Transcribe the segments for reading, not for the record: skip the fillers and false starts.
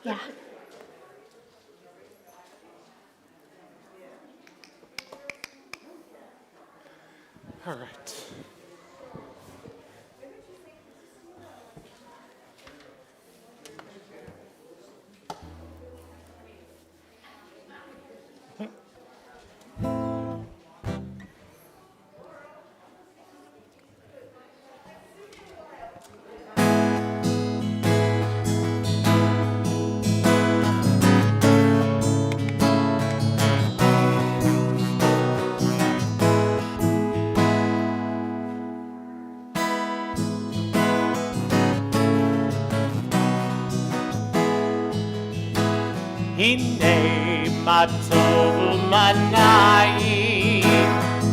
Yeah. All right. הנה מה טוב ומה נעים,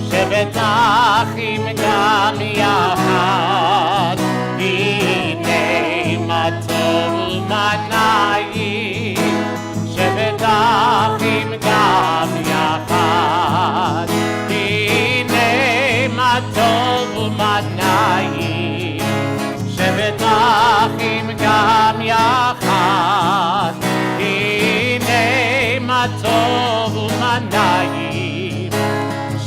שבת אחים גם יחד. הנה מה טוב ומה נעים, שבת אחים גם יחד. הנה מה טוב ומה נעים, שבת אחים גם יחד. מה טוב ומה נעים,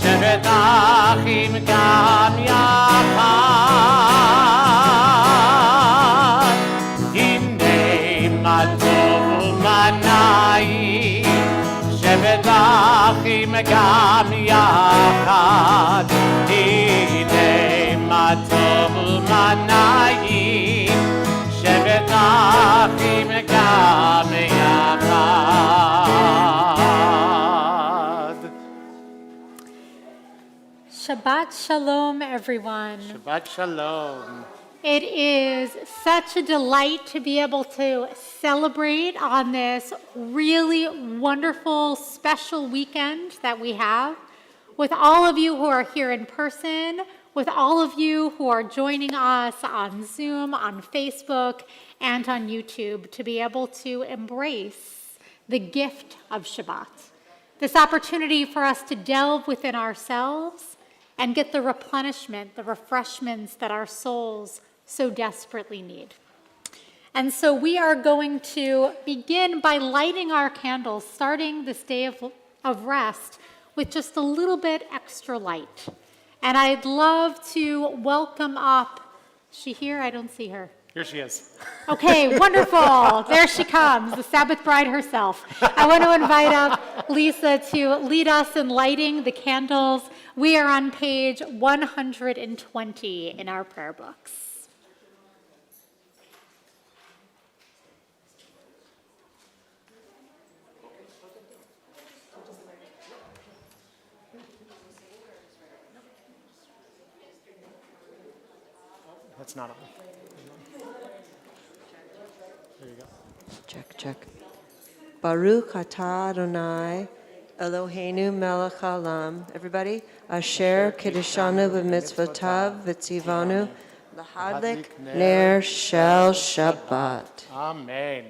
שבת אחים גם יחד. הנה מה טוב ומה נעים, שבת אחים גם יחד. הנה מה טוב ומה נעים, שבת אחים גם יחד. Shabbat Shalom, everyone. Shabbat Shalom. It is such a delight to be able to celebrate on this really wonderful, special weekend that we have with all of you who are here in person, with all of you who are joining us on Zoom, on Facebook, and on YouTube, to be able to embrace the gift of Shabbat. This opportunity for us to delve within ourselves and get the replenishment, the refreshments that our souls so desperately need. And so we are going to begin by lighting our candles, starting this day of rest with just a little bit extra light. And I'd love to welcome up, is she here? I don't see her. Here she is. Okay, wonderful. There she comes, the Sabbath bride herself. I want to invite up Lisa to lead us in lighting the candles. We are on page 120 in our prayer books. That's not on. There you go. Check. Baruch atah Adonai Eloheinu melech haolam. Everybody, Asher kiddushanu b'mitzvotav v'tzivanu lahadlik ner shel Shabbat. Amen.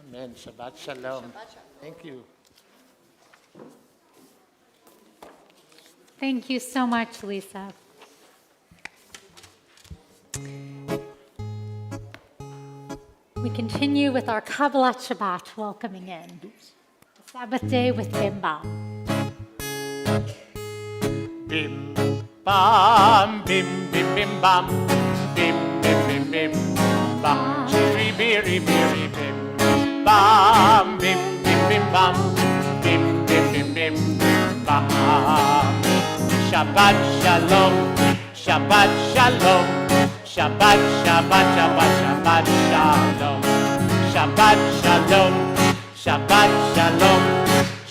Amen. Shabbat Shalom. Thank you. Thank you so much, Lisa. We continue with our Kabbalat Shabbat, welcoming in the Sabbath day with Bim Bam. Bim bam, bim bim bim bam, bim bim bim bim bam, chiri biri biri bim bam, bim bim bim bam, bim bim bim bim bam. Shabbat Shalom, Shabbat Shalom, Shabbat Shabbat Shabbat Shabbat Shalom, Shabbat Shalom, Shabbat Shalom,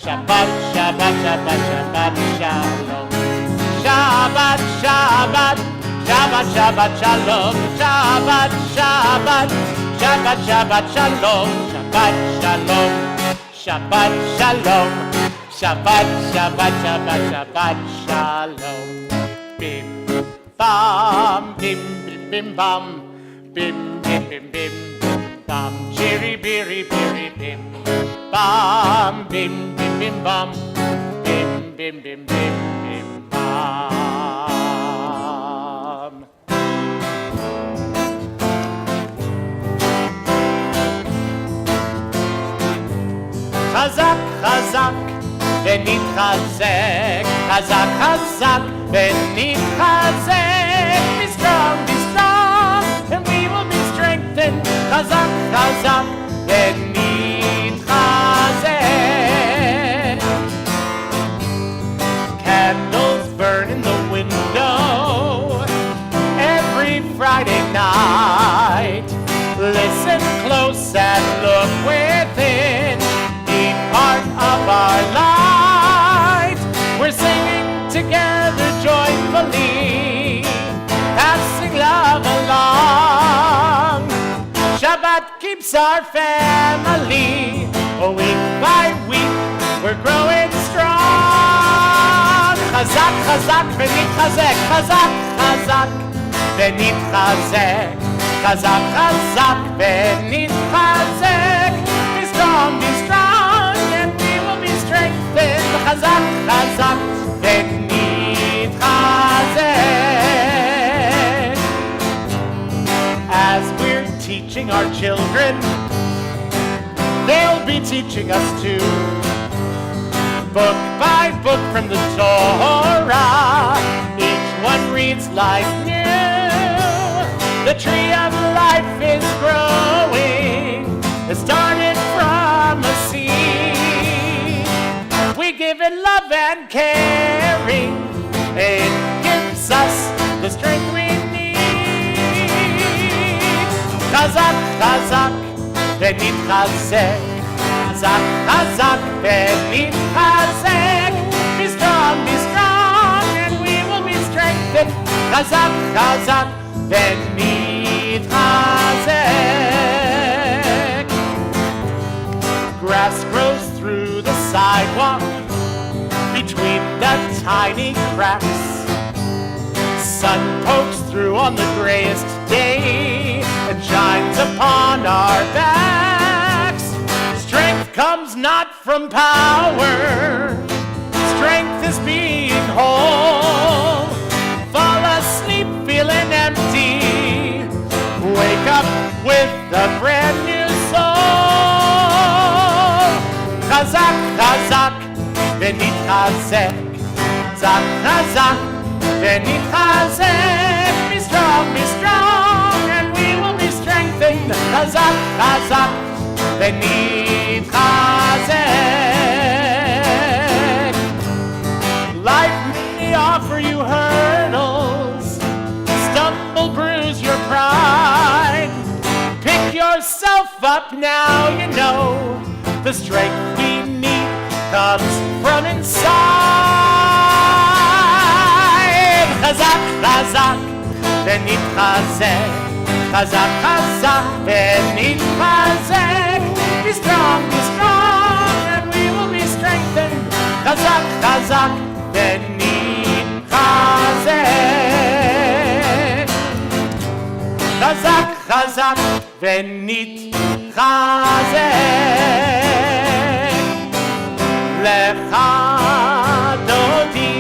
Shabbat Shabbat Shabbat Shabbat Shalom, Shabbat Shabbat Shabbat Shabbat Shalom, Shabbat Shabbat Shabbat Shabbat Shalom, Shabbat Shalom, Shabbat Shalom, Shabbat Shabbat Shabbat Shabbat Shalom. Bim bam bim bim bam, bim bim bim bim bam, chiri biri biri bim bam, bim bim bim bam, bim bim bim bim bim bam. ונתחזק, חזק חזק ונתחזק. Be strong, and we will be strengthened. חזק חזק ונתחזק. Candles burn in the window every Friday night. Listen close and look within. Be part of our light. We're singing together joyfully, passing love along. Shabbat keeps our family. Week by week, we're growing strong. Chazak, chazak, ונתחזק. Chazak, chazak, ונתחזק. Chazak, chazak, ונתחזק. Be strong, and we will be strengthened. Chazak, chazak, ונתחזק. As we're teaching our children, they'll be teaching us too. Book by book from the Torah, each one reads like new. The tree of life is growing. It started from a seed. We give it love and caring. It gives us the strength we need. Chazak, chazak, ונתחזק. Chazak, chazak, ונתחזק. Be strong, and we will be strengthened. Chazak, chazak, ונתחזק. Grass grows through the sidewalk between the tiny cracks. Sun pokes through on the grayest day and shines upon our backs. Strength comes not from power. Strength is being whole. Fall asleep feeling empty. Wake up with a brand new soul. Chazak, chazak, ונתחזק. Chazak, chazak, ונתחזק. Be strong, and we will be strengthened. Chazak, chazak, ונתחזק. Life may offer you hurdles, stumble, bruise your pride. Pick yourself up now, you know the strength we need comes from inside. Chazak, chazak, ונתחזק. Chazak, chazak, ונתחזק. Be strong, and we will be strengthened. Chazak, chazak, ונתחזק. Chazak, chazak, ונתחזק. לך דודי,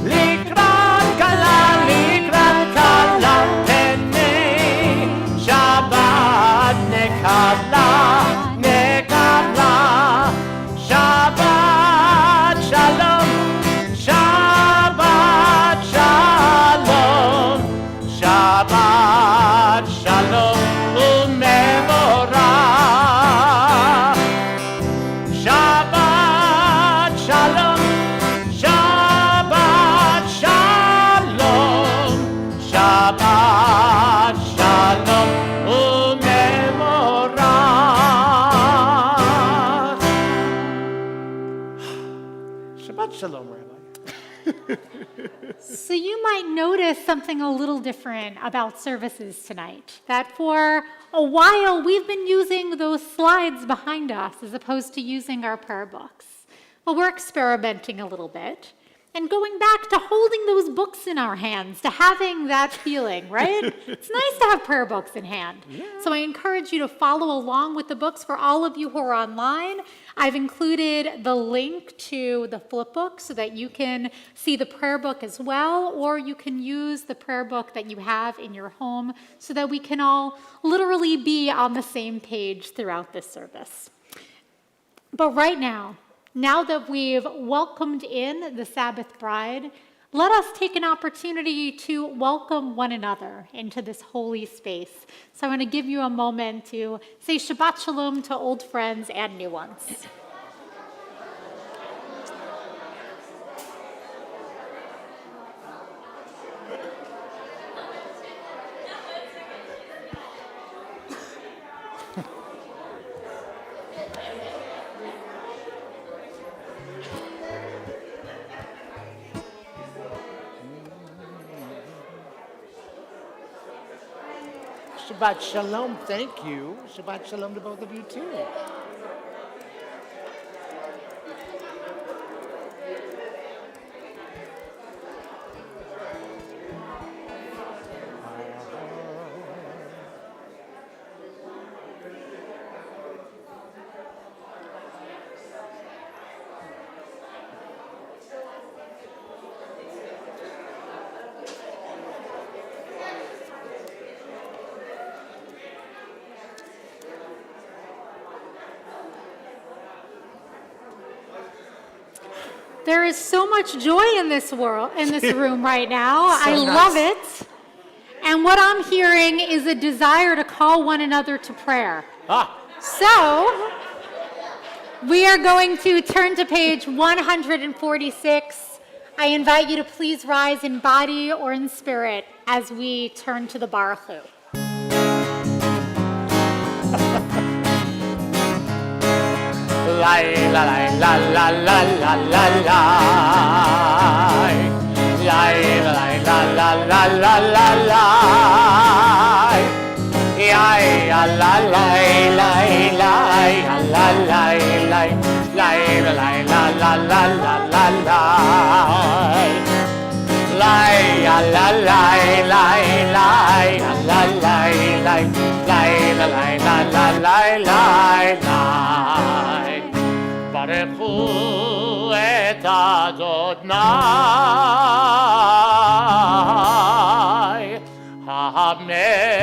לקראת כלה, פני שבת נקלה, שבת שלום, שבת שלום, שבת שלום ומבורך. שבת שלום, שבת שלום, שבת שלום ומבורך. Shabbat shalom, Rabbi. So you might notice something a little different about services tonight, that for a while we've been using those slides behind us as opposed to using our prayer books. Well, we're experimenting a little bit and going back to holding those books in our hands, to having that feeling, right? It's nice to have prayer books in hand. Yeah. So I encourage you to follow along with the books. For all of you who are online, I've included the link to the flip book so that you can see the prayer book as well, or you can use the prayer book that you have in your home so that we can all literally be on the same page throughout this service. But right now, now that we've welcomed in the Sabbath bride, let us take an opportunity to welcome one another into this holy space. So I'm going to give you a moment to say Shabbat Shalom to old friends and new ones. Shabbat Shalom, thank you. Shabbat Shalom to both of you too. There is so much joy in this world, in this room right now. So I nice. love it. And what I'm hearing is a desire to call one another to prayer. So, we are going to turn to page 146. I invite you to please rise in body or in spirit as we turn to the Baruch Hu. La la la la la la la la la. La la la la la la la la. Ya la la la la la la la. La la la la la la la la. La la la la la la la la. La la la la la la. Baruchu et Adonai ha-mevorach.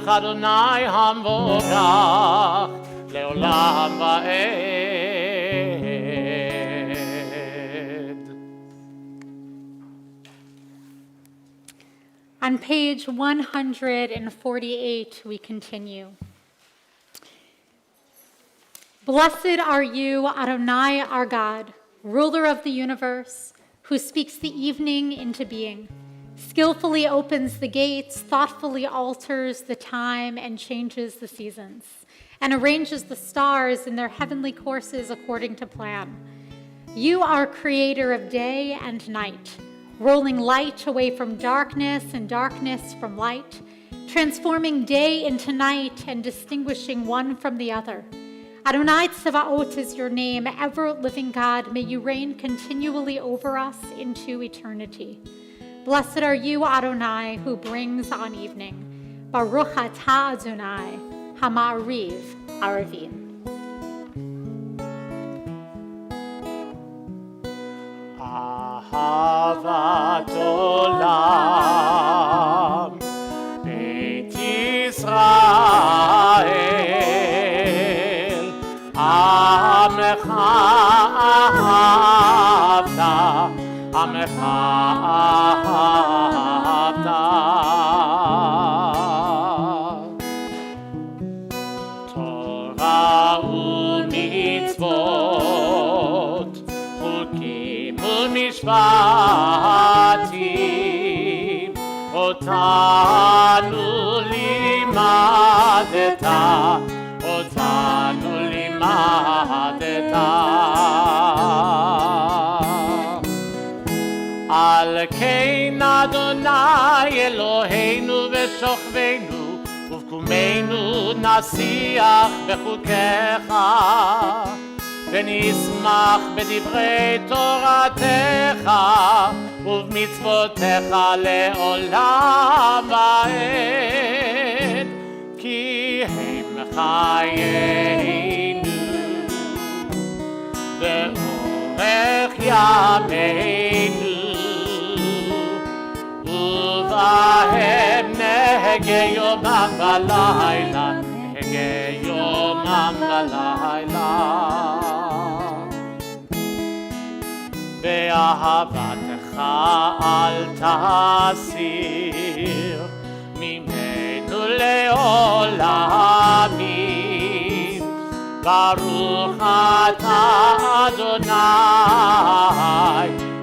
Adonai hamvorach leolam va'ed. On page 148, we continue. Blessed are you, Adonai, our God, ruler of the universe, who speaks the evening into being, skillfully opens the gates, thoughtfully alters the time and changes the seasons, and arranges the stars in their heavenly courses according to plan. You are creator of day and night, rolling light away from darkness and darkness from light, transforming day into night and distinguishing one from the other. Adonai Tsevaot is your name, ever-living God. May you reign continually over us into eternity. Blessed are you, Adonai, who brings on evening. Baruch atah Adonai, hama'ariv arivim. Ahavat olam Beit Yisrael Amecha ahavta Amecha ahavta Torah u'mitzvot Chukim u'mishpatim Otanu limadeta Otanu limadeta Al kein Adonai Eloheinu בשוכבנו ובקומנו נשיח בחוקיך ונשמח בדברי תורתך ובמצוותיך לעולם ועד כי הם חיינו ואורך ימינו ובהם נהגה יומם ולילה נהגה יומם ולילה באהבתך אל תסיר ממנו לעולמים ברוך אתה אדוני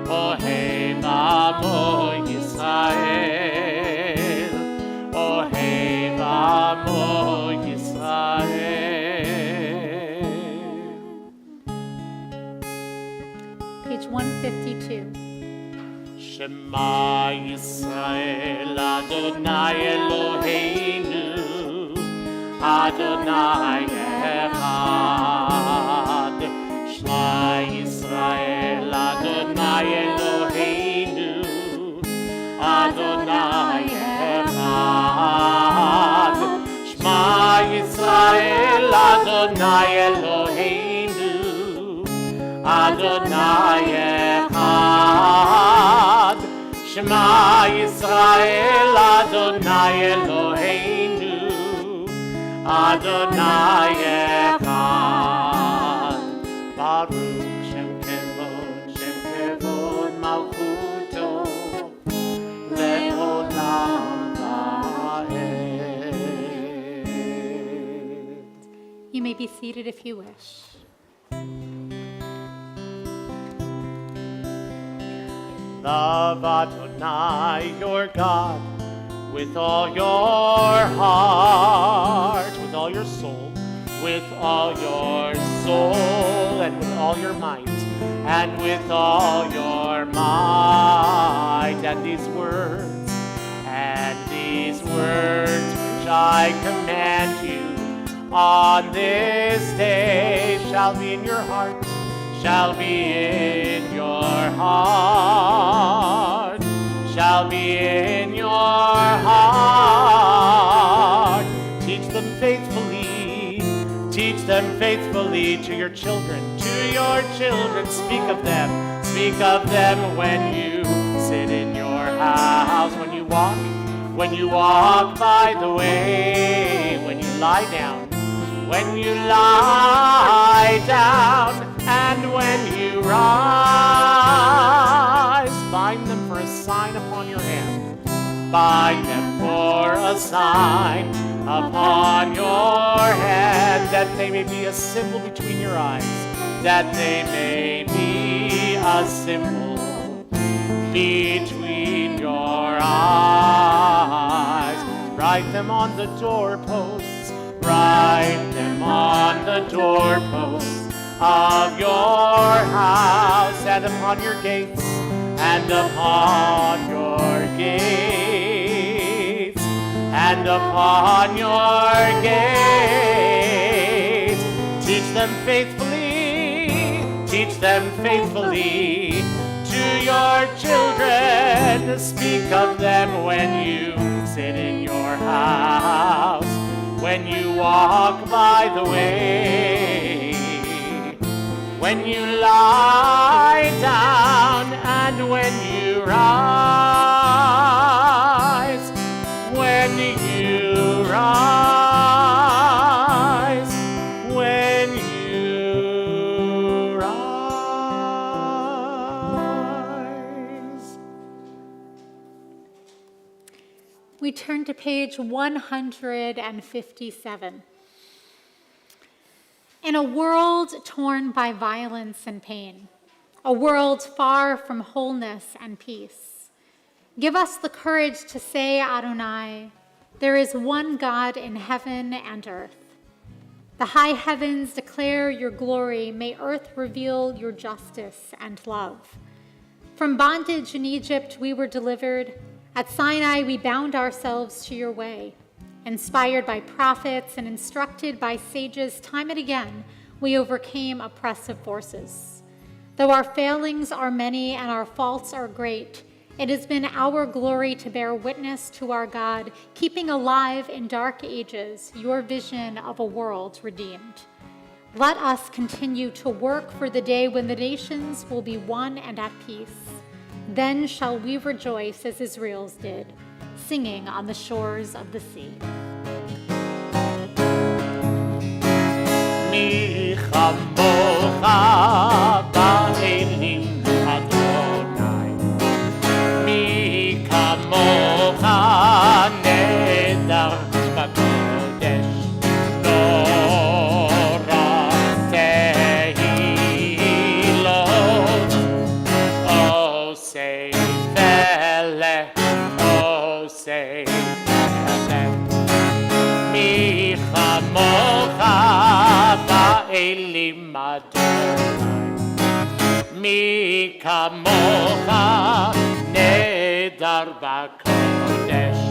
אוהב עמו ישראל אוהב עמו ישראל Page 152. Shema Yisrael Adonai Eloheinu Adonai Echad Shema Yisrael Adonai Eloheinu Adonai Echad Shema Yisrael Adonai Eloheinu Adonai Echad Shema Yisrael Adonai Eloheinu Adonai Echad Baruch Shem Kevod Malchuto Le'olam Va'ed. You may be seated if you wish. Love Adonai your God with all your heart, with all your soul, with all your soul, and with all your might, and with all your might. And these words which I command you on this day shall be in your heart. Shall be in your heart, shall be in your heart. Teach them faithfully to your children, speak of them when you sit in your house, when you walk by the way, when you lie down, and when you rise, bind them for a sign upon your hand. Bind them for a sign upon your hand, that they may be a symbol between your eyes, that they may be a symbol between your eyes. Write them on the doorposts, write them on the doorposts of your house, and upon your gates, and upon your gates, and upon your gates. Teach them faithfully to your children. Speak of them when you sit in your house, when you walk by the way, when you lie down, and when you rise, when you rise, when you rise. We turn to page 157. In a world torn by violence and pain, a world far from wholeness and peace, give us the courage to say, Adonai, there is one God in heaven and earth. The high heavens declare your glory. May earth reveal your justice and love. From bondage in Egypt we were delivered. At Sinai, we bound ourselves to your way. Inspired by prophets and instructed by sages, time and again, we overcame oppressive forces. Though our failings are many and our faults are great, it has been our glory to bear witness to our God, keeping alive in dark ages your vision of a world redeemed. Let us continue to work for the day when the nations will be one and at peace. Then shall we rejoice as Israel's did, singing on the shores of the sea. Mi chamocha ba'elim Adonai, mi kamocha nedar b'kodesh, Torah tehilot, osei velech, osei velech, mi chamocha ba'elim Adonai, mi kamocha nedar b'kodesh.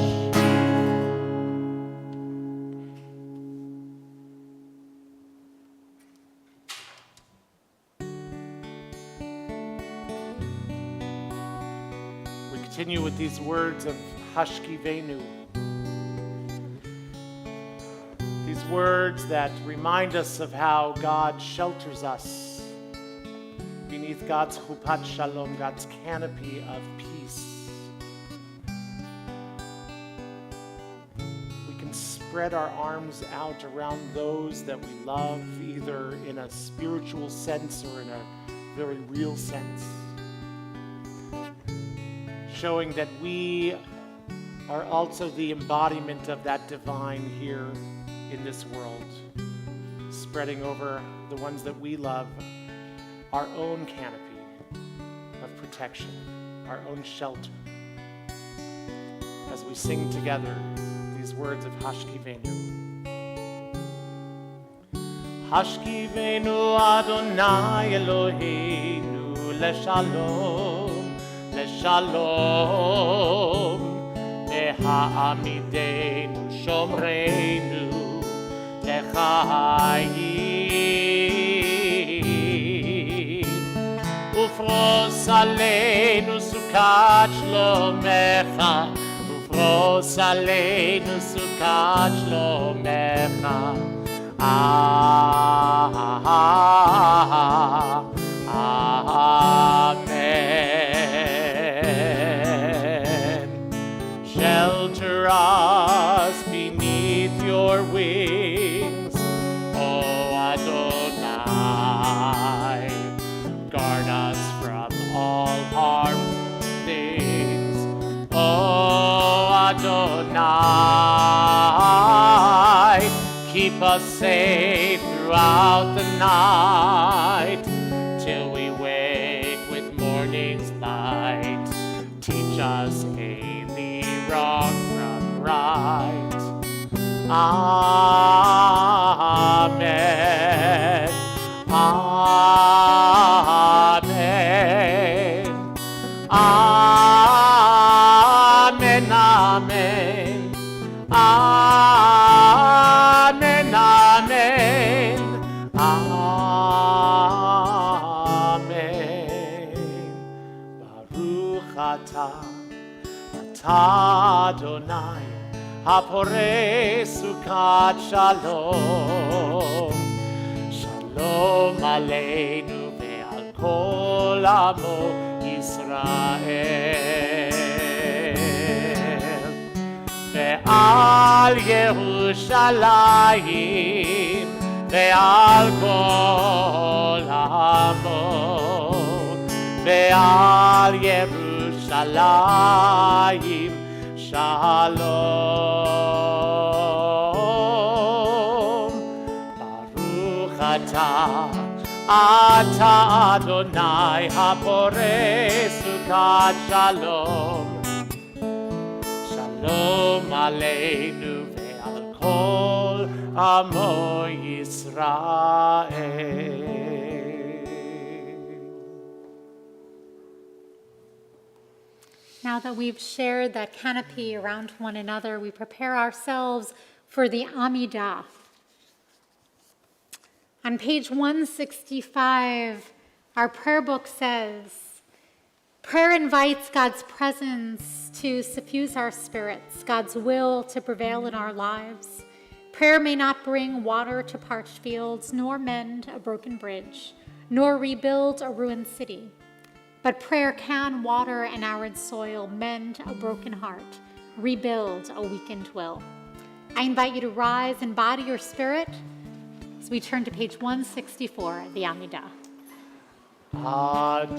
We continue with these words of Hashkivenu. These words that remind us of how God shelters us beneath God's chupat shalom, God's canopy of peace. We can spread our arms out around those that we love, either in a spiritual sense or in a very real sense, showing that we are also the embodiment of that divine here in this world, spreading over the ones that we love our own canopy of protection, our own shelter, as we sing together these words of Hashkivenu. Hashkivenu Adonai Eloheinu leshalom, leshalom, Ha'amidenu shomreinu lechayim, ufros aleinu sukat shlomecha, ufros aleinu sukat shlomecha. Amen. Shelter us beneath your wings, O Adonai. Guard us from all harmful things, O Adonai. Keep us safe throughout the night, till we wake with morning's light. Teach us daily wrong from right. Amen. Amen. Amen. Amen. Amen. Amen. Amen. Baruch atah Adonai Haporei sukat shalom. Shalom aleinu ve'al kol amo Yisrael. Ve'al Yerushalayim ve'al kol amo. Ve'al Yerushalayim shalom. Baruch atah Adonai haporei sukat shalom. Shalom aleinu ve'al kol amo Yisrael. Now Now that we've shared that canopy around one another, we prepare ourselves for the Amidah. On page 165, our prayer book says, prayer invites God's presence to suffuse our spirits, God's will to prevail in our lives. Prayer may not bring water to parched fields, nor mend a broken bridge, nor rebuild a ruined city. But prayer can water an arid soil, mend a broken heart, rebuild a weakened will. I invite you to rise and body your spirit as we turn to page 164, the Amidah. Adonai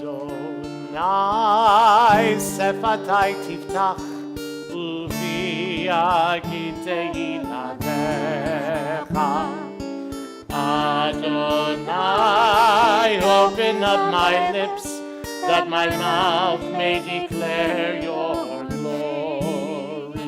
sefatai tiftach uvi agitei ladecha. Adonai, open up my lips that my mouth may declare your glories.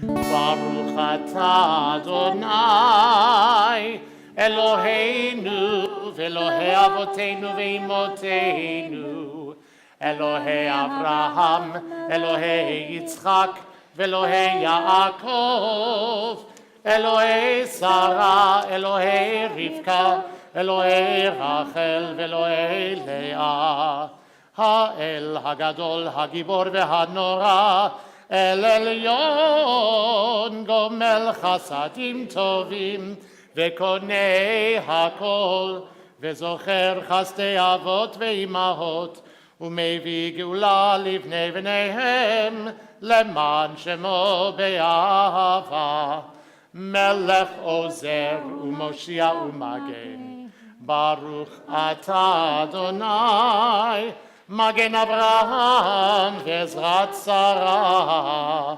Baruch atah Adonai Eloheinu v'Elohei avoteinu v'imotenu, Elohei Avraham, Elohei Yitzchak, v'Elohei Yaakov, Elohei Sarah, Elohei Rivka, Elohei Rachel, v'Elohei Leah, Ha'el Hagadol, Hagibor v'Hanora, El Elyon, Gomel Chasadim Tovim, וקונה הכל, וזוכר חסדי אבות ואימהות, ומביא גאולה לבני בניהם, למען שמו באהבה. מלך עוזר ומושיע ומגן, ברוך אתה אדוני, מגן אברהם ועזרת שרה.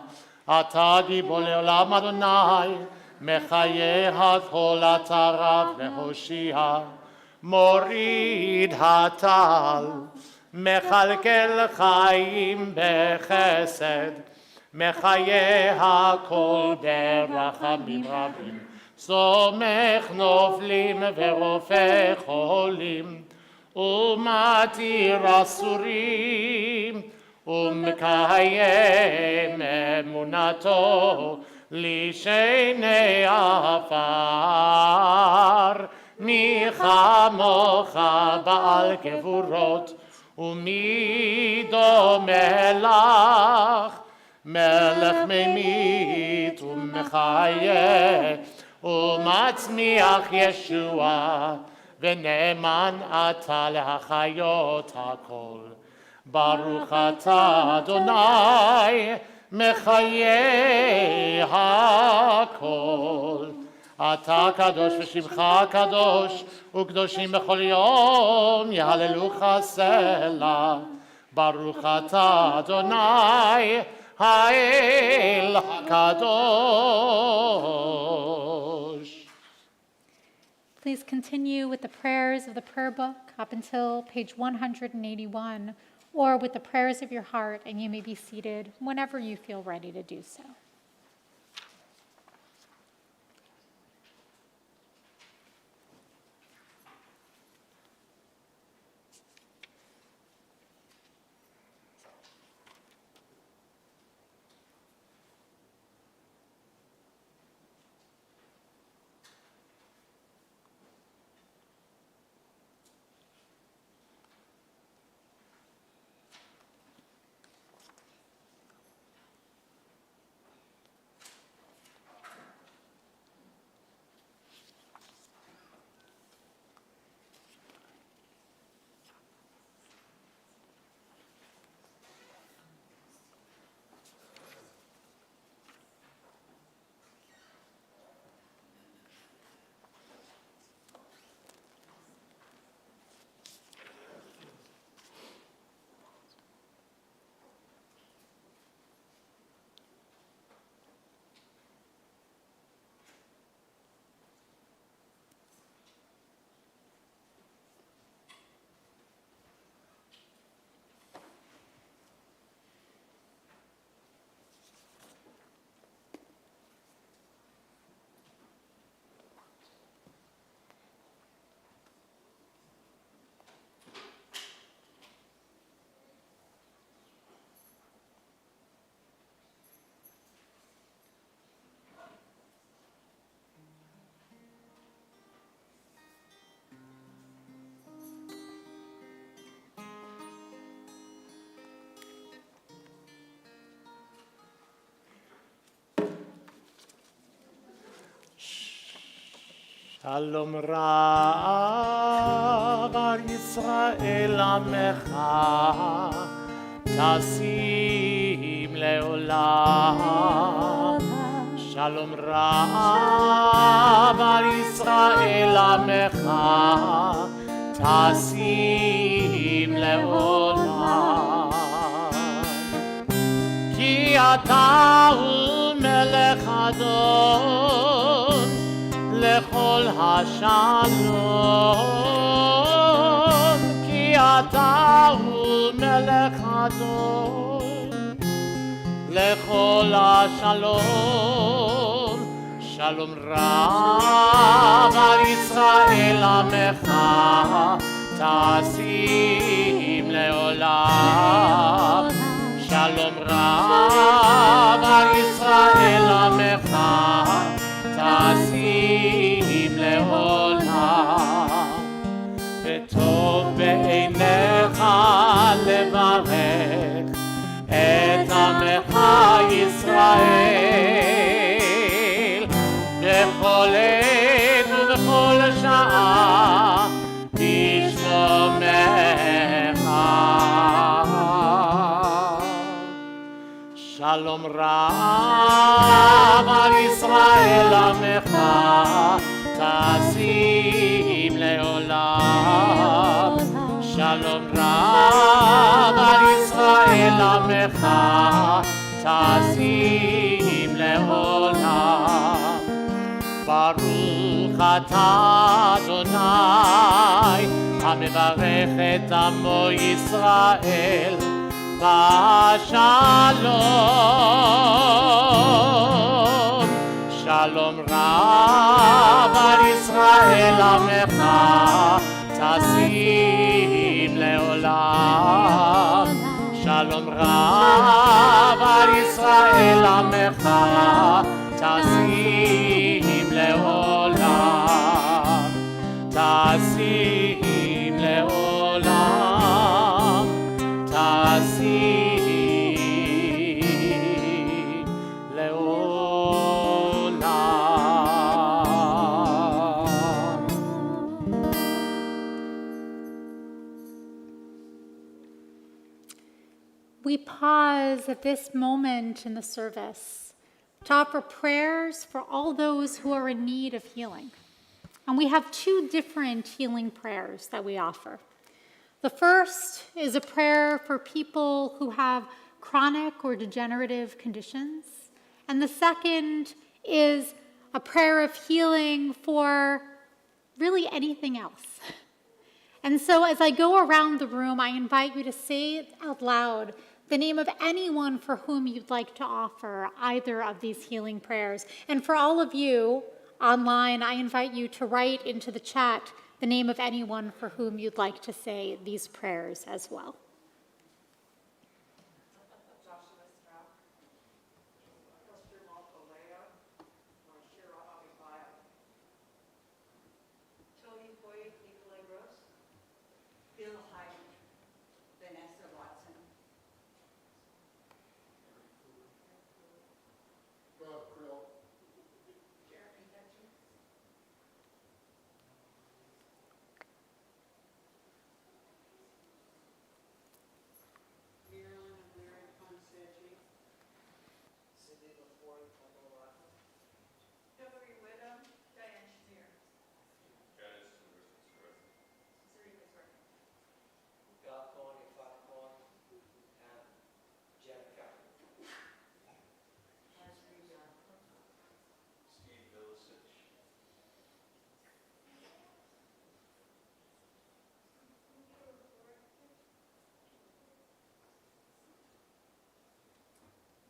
אתה גיבור לעולם אדוני, מחיה הכל אתה רב והושיע, מוריד הטל, מכלכל חיים בחסד, מחיה הכל ברחמים רבים, סומך נופלים ורופא חולים, ומתיר אסורים, ומקיים אמונתו, לשני עפר. מי כמוך בעל גבורות, ומי דומה לך, מלך ממית ומחיה, ומצמיח ישוע, ונאמן אתה להחיות הכל. ברוך אתה אדוני, מחיה הכל. אתה קדוש ושמך קדוש, וקדושים בכל יום יהללוך סלה. ברוך אתה אדוני, האל הקדוש. Please continue with the prayers of the prayer book up until page 181, or with the prayers of your heart, and you may be seated whenever you feel ready to do so. שלום רב על ישראל עמך, תשים לעולם. שלום רב על ישראל עמך, תשים לעולם. כי אתה הוא מלך אדון לכל השלום. כי אתה הוא מלך אדון לכל השלום. שלום רב על ישראל עמך, תשים לעולם. שלום רב על ישראל עמך, תשים לעולם. וטוב בעיניך לברך את עמך ישראל בכל עת ובכל שעה בשלומך. שלום רב על ישראל עמך, תשים לעולם. שלום רב על ישראל עמך, תשים לעולם. ברוך אתה אדוני המברך את עמו ישראל בשלום. שלום רב על ישראל עמך, תשים לעולם. שלום רב על ישראל עמך, תשים לעולם. תשים לעולם. תשים לעולם. We pause at this moment in the service to offer prayers for all those who are in need of healing. And we have two different healing prayers that we offer. The first is a prayer for people who have chronic or degenerative conditions. And the second is a prayer of healing for really anything else. And so as I go around the room, I invite you to say out loud the name of anyone for whom you'd like to offer either of these healing prayers. And for all of you online, I invite you to write into the chat the name of anyone for whom you'd like to say these prayers as well.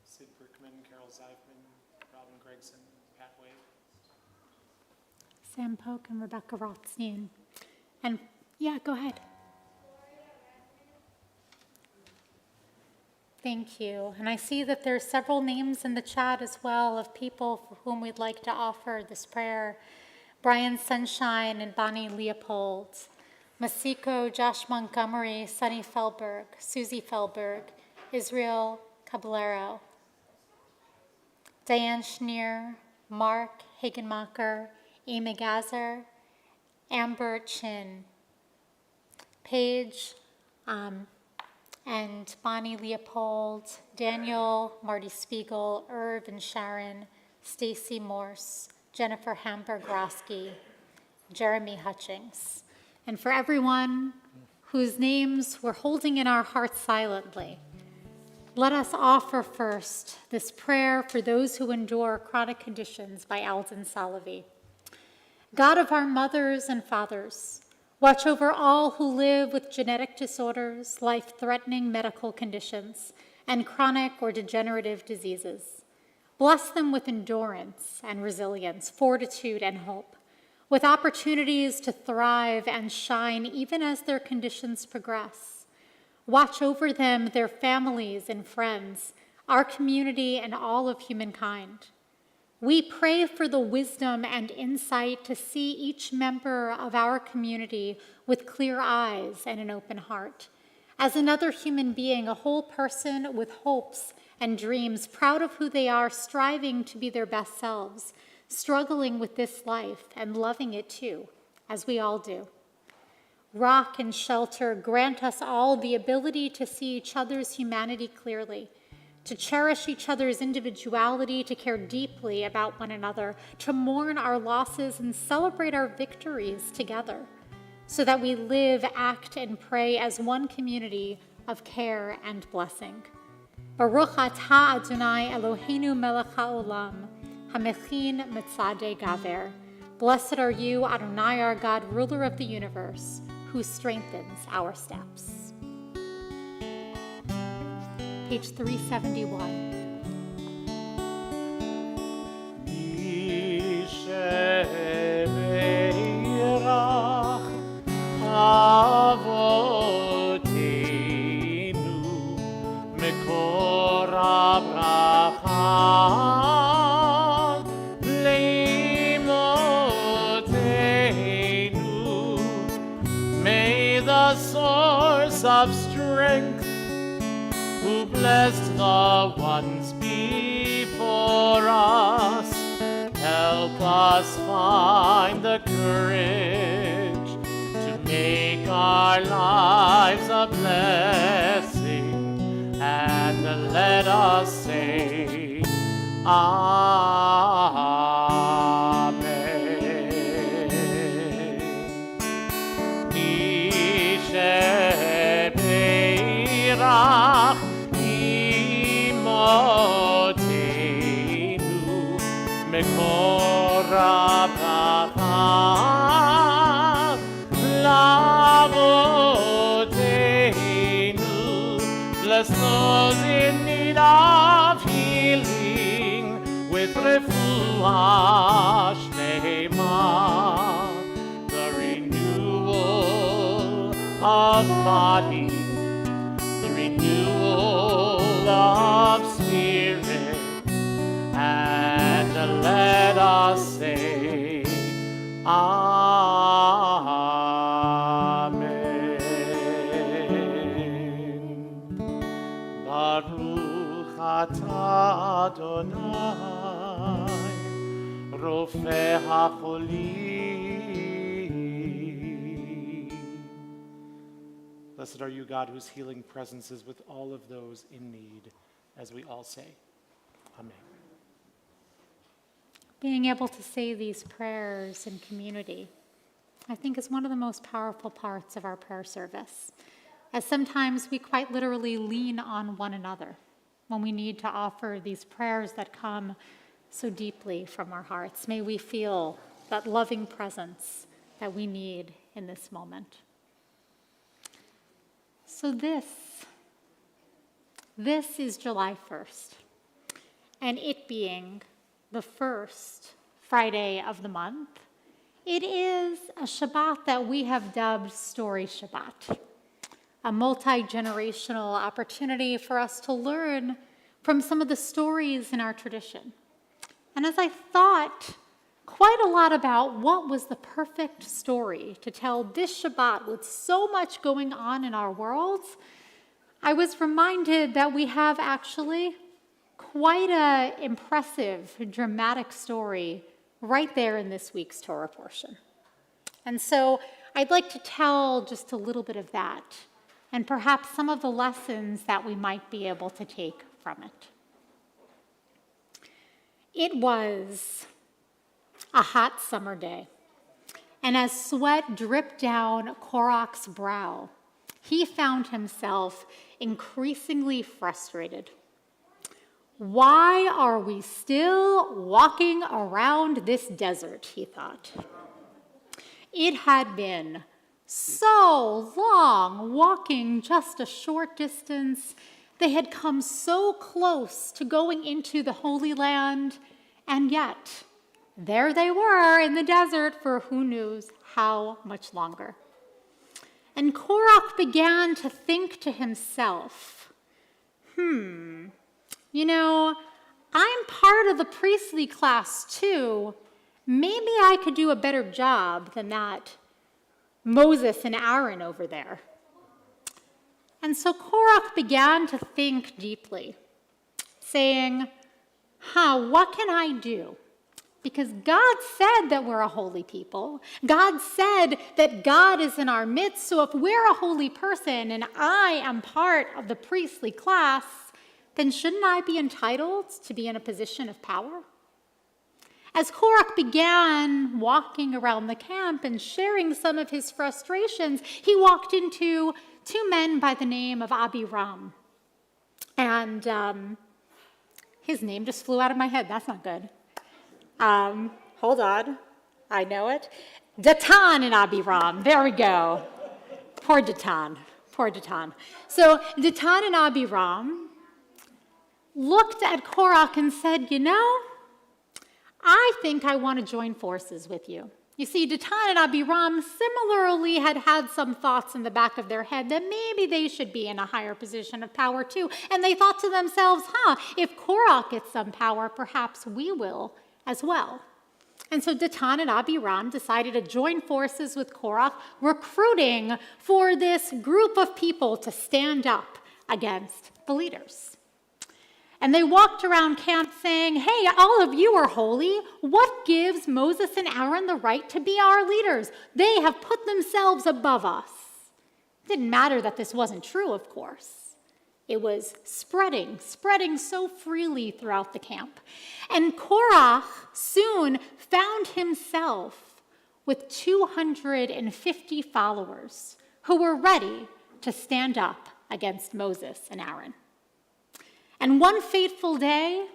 Sid Brickman, Carol Zeifman, Robin Gregson, Pat Wade. Sam Polk and Rebecca Rothstein. And yeah, go ahead. Thank you. And I see that there's several names in the chat as well of people for whom we'd like to offer this prayer. Brian Sunshine and Bonnie Leopold, Masiko, Josh Montgomery, Sunny Felberg, Susie Felberg, Israel Caballero, Diane Schneer, Mark Hagenmacher, Amy Gazer, Amber Chin, Paige, and Bonnie Leopold, Daniel, Marty Spiegel, Irv and Sharon, Stacy Morse, Jennifer Hamburg-Roski, Jeremy Hutchings. And for everyone whose names we're holding in our hearts silently, let us offer first this prayer for those who endure chronic conditions by Alden Salavi. God of our mothers and fathers, watch over all who live with genetic disorders, life-threatening medical conditions, and chronic or degenerative diseases. Bless them with endurance and resilience, fortitude and hope, with opportunities to thrive and shine even as their conditions progress. Watch over them, their families and friends, our community, and all of humankind. We pray for the wisdom and insight to see each member of our community with clear eyes and an open heart, as another human being, a whole person with hopes and dreams, proud of who they are, striving to be their best selves, struggling with this life and loving it too, as we all do. Rock and shelter, grant us all the ability to see each other's humanity clearly, to cherish each other's individuality, to care deeply about one another, to mourn our losses and celebrate our victories together, so that we live, act, and pray as one community of care and blessing. Baruch atah Adonai Eloheinu melech haolam, hamechin mitzadei gaver. Blessed are you, Adonai our God, ruler of the universe, who strengthens our steps. Page 371. Yishebeirach Avotenu Mekor Abraham Leimotenu. May the source of strength who blessed the ones before us, help us find the courage to make our lives a blessing, and let us say, Amen. Yishebeirach Imotenu Mekor Abraham Lavotenu. Bless those in need of healing with refuah shlema, the renewal of body, the renewal of spirit, and let us say, Amen. Baruch atah Adonai, Rofeh HaCholim. Blessed are you, God, whose healing presence is with all of those in need, as we all say, Amen. Being able to say these prayers in community, I think, is one of the most powerful parts of our prayer service, as sometimes we quite literally lean on one another when we need to offer these prayers that come so deeply from our hearts. May we feel that loving presence that we need in this moment. So this is July 1st, and it being the first Friday of the month, it is a Shabbat that we have dubbed Story Shabbat, a multi-generational opportunity for us to learn from some of the stories in our tradition. And as I thought quite a lot about what was the perfect story to tell this Shabbat with so much going on in our worlds, I was reminded that we have actually quite an impressive, dramatic story right there in this week's Torah portion. And so I'd like to tell just a little bit of that and perhaps some of the lessons that we might be able to take from it. It was a hot summer day, and as sweat dripped down Korach's brow, he found himself increasingly frustrated. Why are we still walking around this desert, he thought. It had been so long walking just a short distance. They had come so close to going into the Holy Land, and yet there they were in the desert for who knows how much longer. And Korach began to think to himself, I'm part of the priestly class too. Maybe I could do a better job than that Moses and Aaron over there. And so Korach began to think deeply, saying, what can I do? Because God said that we're a holy people. God said that God is in our midst. So if we're a holy person and I am part of the priestly class, then shouldn't I be entitled to be in a position of power? As Korach began walking around the camp and sharing some of his frustrations, he walked into two men by the name of Abiram. And his name just flew out of my head. That's not good. Hold on. I know it. Datan and Abiram. There we go. Poor Datan. So Datan and Abiram looked at Korach and said, I think I want to join forces with you. You see, Datan and Abiram similarly had some thoughts in the back of their head that maybe they should be in a higher position of power too. And they thought to themselves, if Korach gets some power, perhaps we will as well. And so Datan and Abiram decided to join forces with Korach, recruiting for this group of people to stand up against the leaders. And they walked around camp saying, hey, all of you are holy. What gives Moses and Aaron the right to be our leaders? They have put themselves above us. It didn't matter that this wasn't true, of course. It was spreading so freely throughout the camp. And Korach soon found himself with 250 followers who were ready to stand up against Moses and Aaron. And one fateful day,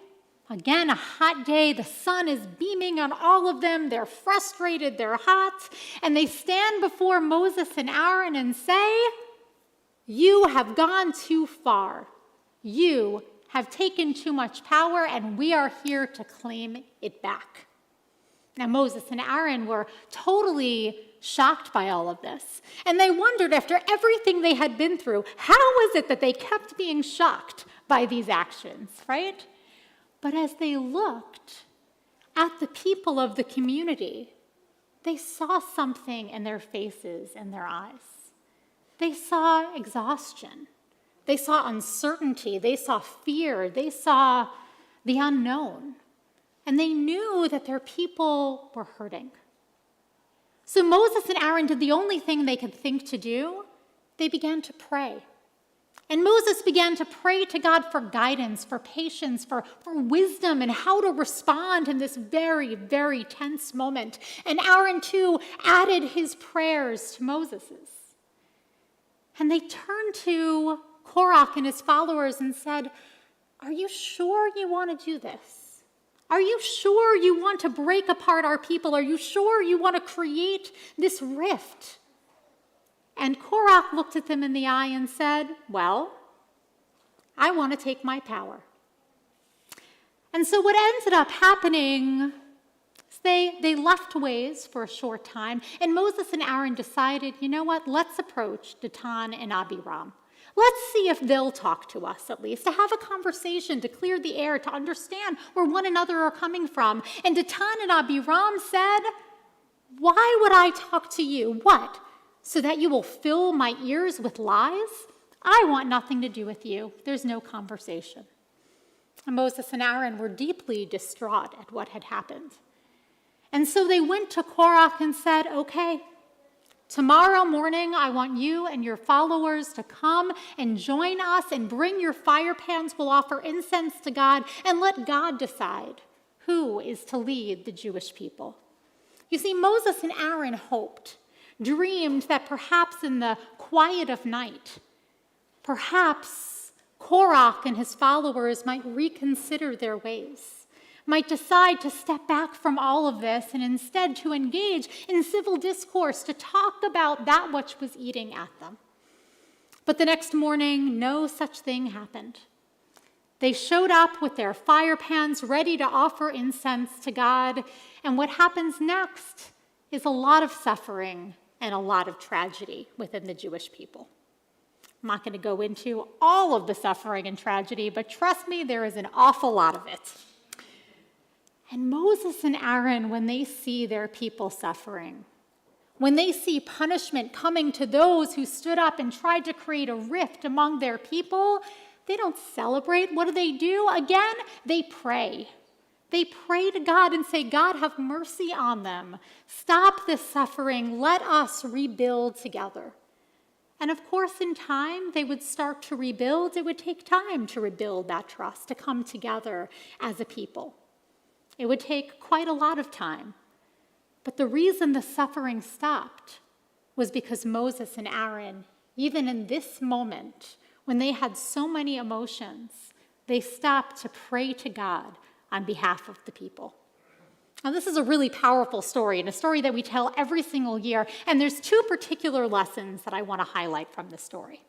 again, a hot day, the sun is beaming on all of them. They're frustrated, they're hot, and they stand before Moses and Aaron and say, you have gone too far. You have taken too much power, and we are here to claim it back. Now, Moses and Aaron were totally shocked by all of this, and they wondered, after everything they had been through, how was it that they kept being shocked by these actions, right? But as they looked at the people of the community, they saw something in their faces and their eyes. They saw exhaustion. They saw uncertainty. They saw fear. They saw the unknown. And they knew that their people were hurting. So Moses and Aaron did the only thing they could think to do. They began to pray. And Moses began to pray to God for guidance, for patience, for wisdom, and how to respond in this very, very tense moment. And Aaron, too, added his prayers to Moses's. And they turned to Korach and his followers and said, are you sure you want to do this? Are you sure you want to break apart our people? Are you sure you want to create this rift? And Korach looked at them in the eye and said, well, I want to take my power. And so what ended up happening is they left ways for a short time, and Moses and Aaron decided, you know what, let's approach Datan and Abiram. Let's see if they'll talk to us at least, to have a conversation, to clear the air, to understand where one another are coming from. And Datan and Abiram said, why would I talk to you? What? So that you will fill my ears with lies? I want nothing to do with you. There's no conversation. And Moses and Aaron were deeply distraught at what had happened. And so they went to Korach and said, okay, tomorrow morning I want you and your followers to come and join us and bring your fire pans. We'll offer incense to God and let God decide who is to lead the Jewish people. You see, Moses and Aaron hoped, dreamed that perhaps in the quiet of night, perhaps Korach and his followers might reconsider their ways, might decide to step back from all of this and instead to engage in civil discourse, to talk about that which was eating at them. But the next morning, no such thing happened. They showed up with their fire pans ready to offer incense to God, and what happens next is a lot of suffering and a lot of tragedy within the Jewish people. I'm not going to go into all of the suffering and tragedy, but trust me, there is an awful lot of it. And Moses and Aaron, when they see their people suffering, when they see punishment coming to those who stood up and tried to create a rift among their people, they don't celebrate. What do? Again, they pray. They pray to God and say, God, have mercy on them. Stop this suffering. Let us rebuild together. And of course, in time, they would start to rebuild. It would take time to rebuild that trust, to come together as a people. It would take quite a lot of time. But the reason the suffering stopped was because Moses and Aaron, even in this moment, when they had so many emotions, they stopped to pray to God on behalf of the people. Now, this is a really powerful story, and a story that we tell every single year, and there's two particular lessons that I want to highlight from this story.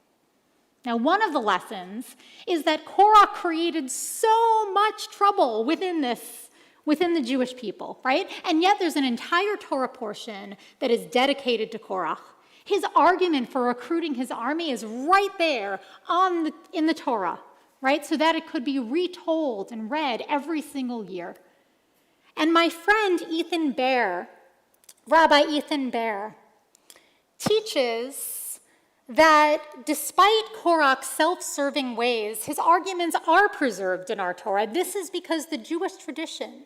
Now, one of the lessons is that Korah created so much trouble within the Jewish people, right? And yet there's an entire Torah portion that is dedicated to Korah. His argument for recruiting his army is right there in the Torah, right? So that it could be retold and read every single year. And my friend Ethan Bear, Rabbi Ethan Bear, teaches that despite Korach's self-serving ways, his arguments are preserved in our Torah. This is because the Jewish tradition,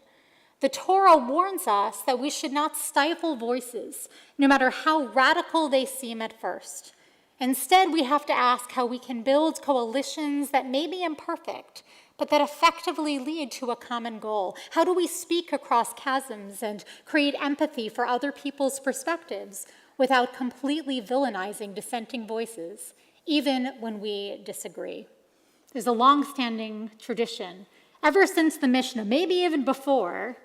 the Torah, warns us that we should not stifle voices, no matter how radical they seem at first. Instead, we have to ask how we can build coalitions that may be imperfect, but that effectively lead to a common goal. How do we speak across chasms and create empathy for other people's perspectives without completely villainizing dissenting voices, even when we disagree? There's a long-standing tradition, ever since the Mishnah, maybe even before,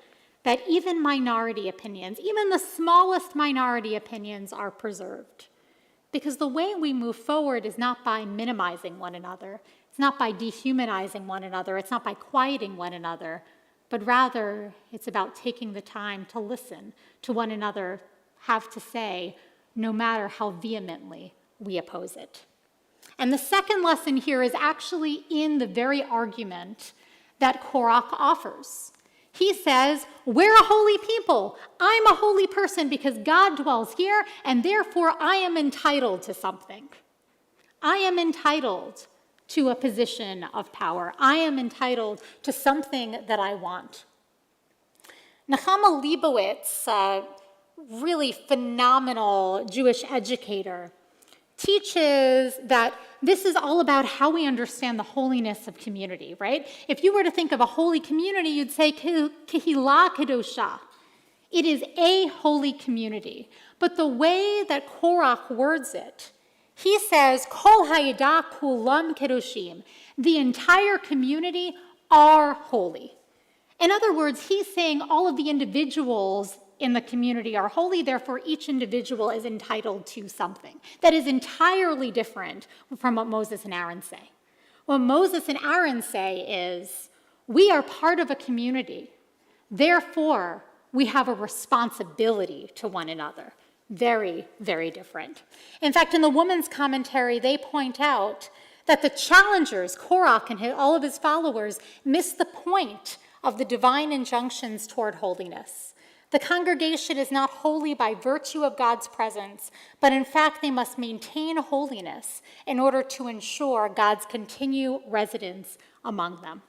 that even minority opinions, even the smallest minority opinions, are preserved. Because the way we move forward is not by minimizing one another. It's not by dehumanizing one another. It's not by quieting one another. But rather, it's about taking the time to listen to one another have to say, no matter how vehemently we oppose it. And the second lesson here is actually in the very argument that Korach offers. He says, we're a holy people. I'm a holy person because God dwells here, and therefore I am entitled to something. I am entitled to a position of power. I am entitled to something that I want. Nechama Leibowitz, a really phenomenal Jewish educator, teaches that this is all about how we understand the holiness of community, right? If you were to think of a holy community, you'd say Kehillah Kedosha. It is a holy community. But the way that Korach words it, he says, Kol Hayada Kulam Kedoshim. The entire community are holy. In other words, he's saying all of the individuals in the community are holy, therefore each individual is entitled to something. That is entirely different from what Moses and Aaron say. What Moses and Aaron say is, we are part of a community, therefore we have a responsibility to one another. Very, very different. In fact, in the woman's commentary, they point out that the challengers, Korach and all of his followers, miss the point of the divine injunctions toward holiness. The congregation is not holy by virtue of God's presence, but in fact they must maintain holiness in order to ensure God's continued residence among them.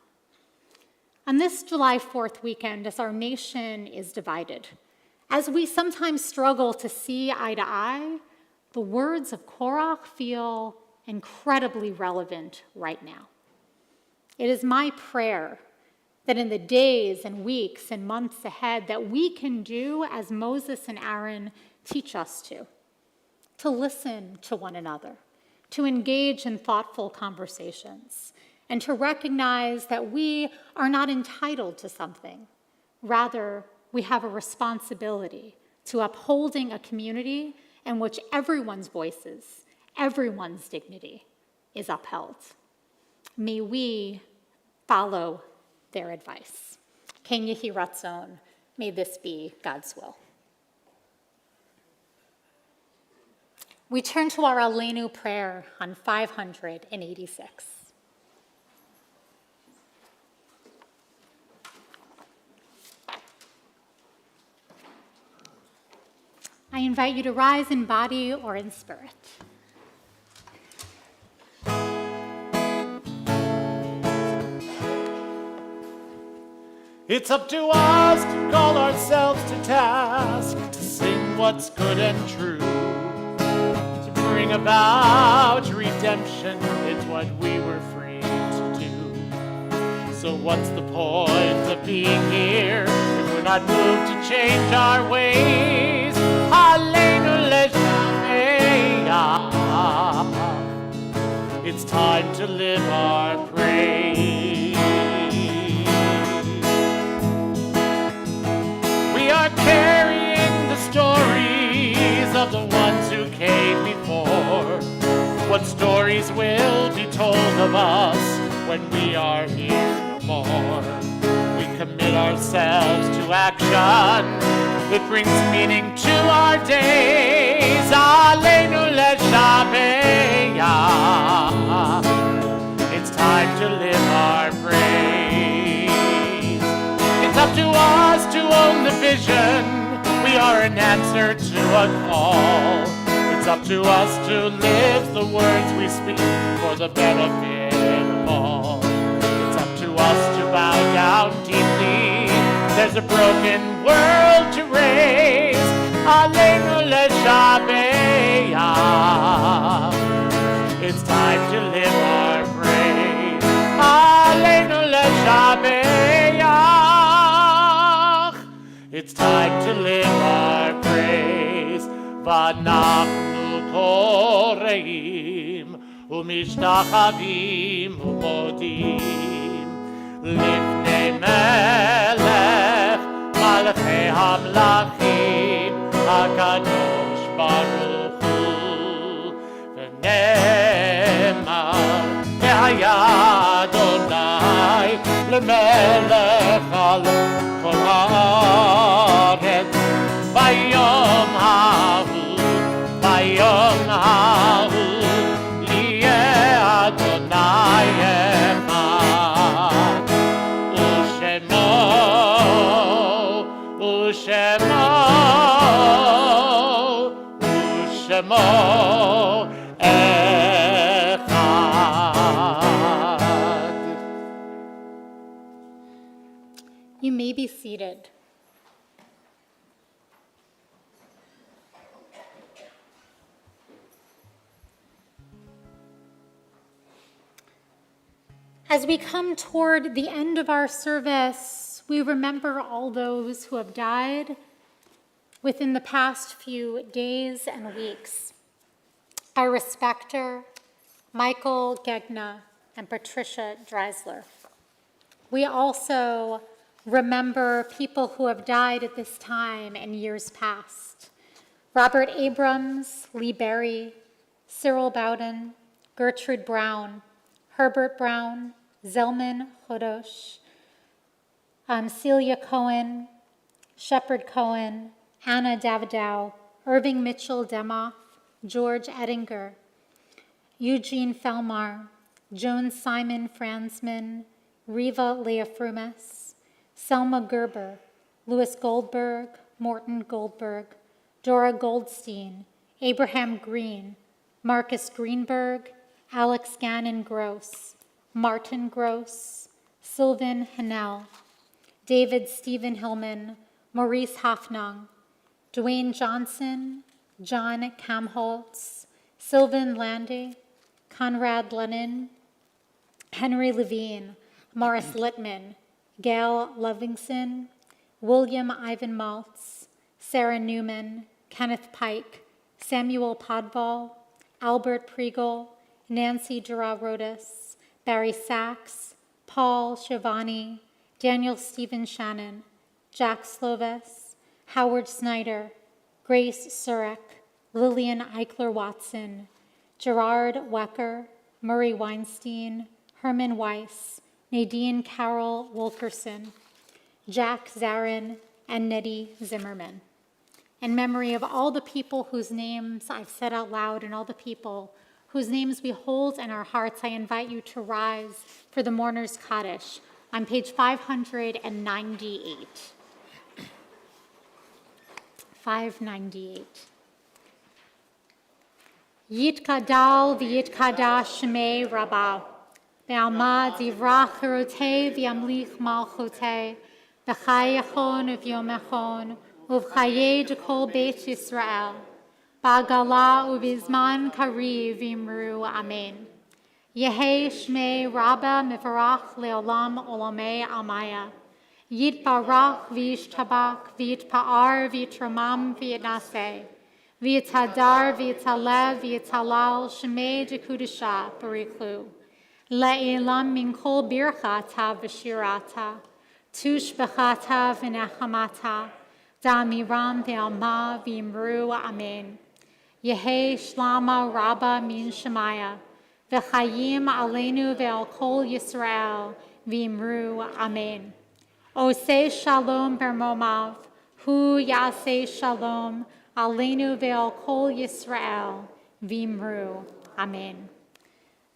On this July 4th weekend, as our nation is divided, As we sometimes struggle to see eye to eye, the words of Korach feel incredibly relevant right now. It is my prayer that in the days and weeks and months ahead that we can do as Moses and Aaron teach us to listen to one another, to engage in thoughtful conversations, and to recognize that we are not entitled to something. Rather, we have a responsibility to upholding a community in which everyone's voices, everyone's dignity is upheld. May we follow their advice. Ken Yehi Ratzon, may this be God's will. We turn to our Aleinu prayer on 586. I invite you to rise in body or in spirit. It's up to us to call ourselves to task, to sing what's good and true, to bring about redemption. It's what we were free to do. So what's the point of being here if we're not moved to change our ways? Aleinu leshameach. It's time to live our praise. We are carrying the stories of the ones who came before. What stories will be told of us when we are here no more? We commit ourselves to action. It brings meaning to our days. Aleinu leshameach. It's time to live our praise. It's up to us to own the vision. We are an answer to a call. It's up to us to live the words we speak for the benefit of all. It's up to us to bow down deeply. There's a broken world to raise. Aleinu leshameach. It's time to live our praise. Aleinu leshameach. It's time to live our praise. V'anachnu koreim umishtachavim umodim lifnei melech malchei hamlachim hakadosh baruch hu v'nemar ve'haya Adonai lemelech al kol haaretz bayom hahu liyeh Adonai echad u'shemo echad. You may be seated. As we come toward the end of our service, we remember all those who have died within the past few days and weeks. Our respecter, Michael Gegna and Patricia Dreisler. We also remember people who have died at this time in years past. Robert Abrams, Lee Berry, Cyril Bowden, Gertrude Brown, Herbert Brown, Zelman Hodosh, Celia Cohen, Shepard Cohen, Anna Davidow, Irving Mitchell Demoff, George Ettinger, Eugene Felmar, Joan Simon Franzman, Riva Leafrumis, Selma Gerber, Louis Goldberg, Morton Goldberg, Dora Goldstein, Abraham Green, Marcus Greenberg, Alex Gannon Gross, Martin Gross, Sylvan Hanel, David Stephen Hillman, Maurice Hoffnung, Dwayne Johnson, John Kamholtz, Sylvan Landy, Conrad Lennon, Henry Levine, Morris Littman, Gail Livingston, William Ivan Maltz, Sarah Newman, Kenneth Pike, Samuel Podval, Albert Priegel, Nancy Giroudis, Barry Sachs, Paul Schiavone, Daniel Stephen Shannon, Jack Slovis, Howard Snyder, Grace Surek, Lillian Eichler-Watson, Gerard Wecker, Murray Weinstein, Herman Weiss, Nadine Carroll Wilkerson, Jack Zarin, and Nettie Zimmerman. In memory of all the people whose names I've said out loud and all the people whose names we hold in our hearts, I invite you to rise for the Mourner's Kaddish on page 598. 598. Yitkadal v'yitkadash shmei Rabba, ve'alma divrach cherotei v'yamlich malchotei, v'chai yachon v'yom echon, uv'chayei dekol beit Yisrael, ba'gala u'bizman kariv v'imru amen. Yehei shmei Rabba mivarach le'olam olamei amaya, yitbarach v'yishtabach v'yitpa'ar v'yitramam v'yitnaseh, v'yitadar v'yitalev v'yitalal shmei dekudisha barichu, le'elam min kol birchata v'shirata, tush b'chata v'nechamata, da'amiram ve'alma v'imru amen. Yehei shlama rabba min shemaya, v'chayim aleinu ve'al kol Yisrael v'imru amen. Oseh shalom bermomav, hu yaseh shalom, aleinu ve'al kol Yisrael v'imru amen.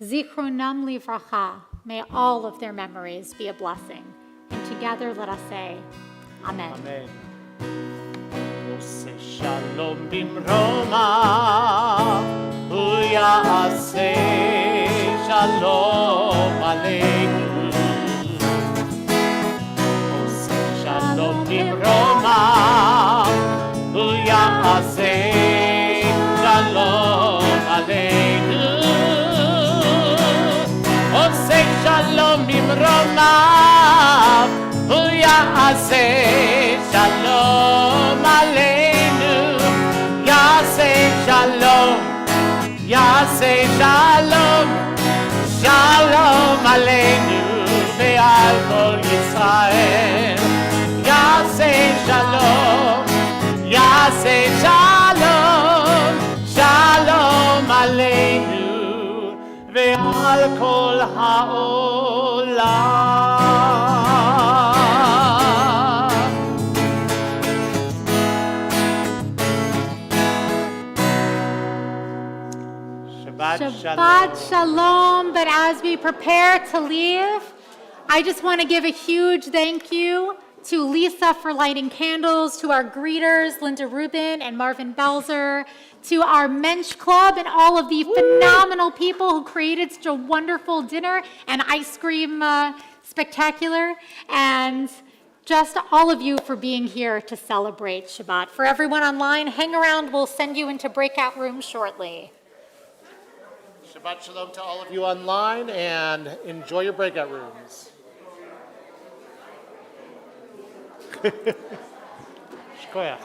Zichronam livracha, may all of their memories be a blessing. And together let us say, Amen. Amen. Oseh shalom bimroma, hu yaseh shalom aleinu. Oseh shalom bimroma, hu yaseh shalom aleinu. Oseh shalom bimroma, hu yaseh shalom aleinu. Yaseh shalom, yaseh shalom, shalom aleinu ve'al kol Yisrael. Yaseh shalom, yaseh shalom, shalom aleinu ve'al kol ha'olam. Shabbat Shalom. But as we prepare to leave, I just want to give a huge thank you to Lisa for lighting candles, to our greeters, Linda Rubin and Marvin Belzer, to our Mensch Club and all of the phenomenal people who created such a wonderful dinner and ice cream spectacular, and just all of you for being here to celebrate Shabbat. For everyone online, hang around. We'll send you into breakout rooms shortly. Shabbat shalom to all of you online, and enjoy your breakout rooms. Shkoyach.